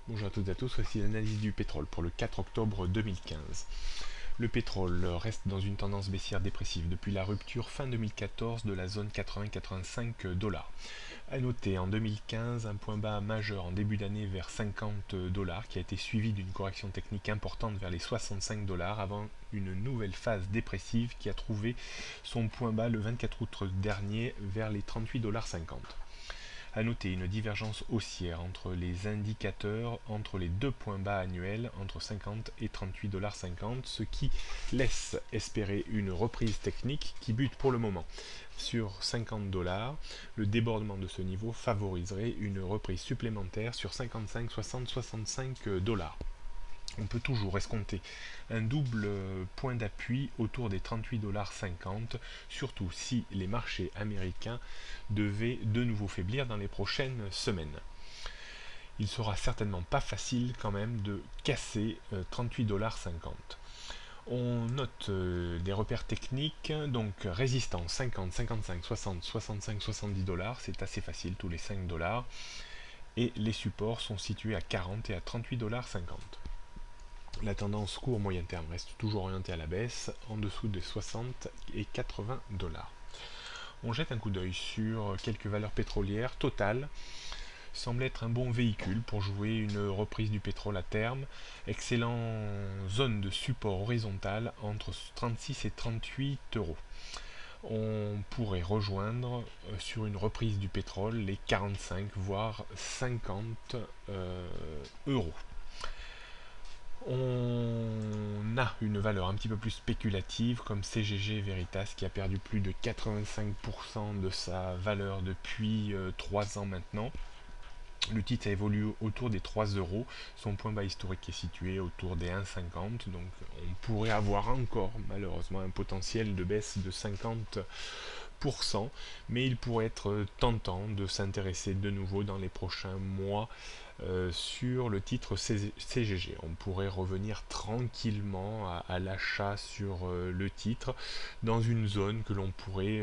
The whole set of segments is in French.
Bonjour à toutes et à tous, voici l'analyse du pétrole pour le 4 octobre 2015. Le pétrole reste dans une tendance baissière dépressive depuis la rupture fin 2014 de la zone 80-85 dollars. A noter en 2015 un point bas majeur en début d'année vers 50 dollars qui a été suivi d'une correction technique importante vers les 65 dollars avant une nouvelle phase dépressive qui a trouvé son point bas le 24 août dernier vers les 38,50 dollars. A noter une divergence haussière entre les indicateurs entre les deux points bas annuels entre 50 et 38,50 dollars, ce qui laisse espérer une reprise technique qui bute pour le moment sur 50 dollars. Le débordement de ce niveau favoriserait une reprise supplémentaire sur 55, 60, 65 dollars. On peut toujours escompter un double point d'appui autour des 38,50 dollars, surtout si les marchés américains devaient de nouveau faiblir dans les prochaines semaines. Il sera certainement pas facile quand même de casser 38,50 dollars. On note des repères techniques, donc résistance 50, 55, 60, 65, 70 dollars, c'est assez facile, tous les 5 dollars. Et les supports sont situés à 40 et à 38,50 dollars. La tendance court moyen terme reste toujours orientée à la baisse, en dessous des 60 et 80 dollars. On jette un coup d'œil sur quelques valeurs pétrolières. Total semble être un bon véhicule pour jouer une reprise du pétrole à terme. Excellent zone de support horizontale entre 36 et 38 euros. On pourrait rejoindre sur une reprise du pétrole les 45 voire 50 euros. On a une valeur un petit peu plus spéculative comme CGG Veritas qui a perdu plus de 85% de sa valeur depuis 3 ans maintenant. Le titre a évolué autour des 3 euros, son point bas historique est situé autour des 1,50, donc on pourrait avoir encore malheureusement un potentiel de baisse de 50%, mais il pourrait être tentant de s'intéresser de nouveau dans les prochains mois sur le titre CGG. On pourrait revenir tranquillement à l'achat sur le titre dans une zone que l'on pourrait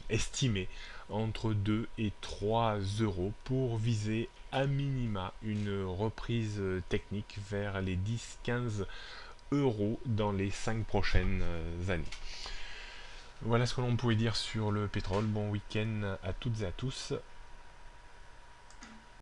estimer entre 2 et 3 euros pour viser à minima une reprise technique vers les 10-15 euros dans les 5 prochaines années. Voilà ce que l'on pouvait dire sur le pétrole. Bon week-end à toutes et à tous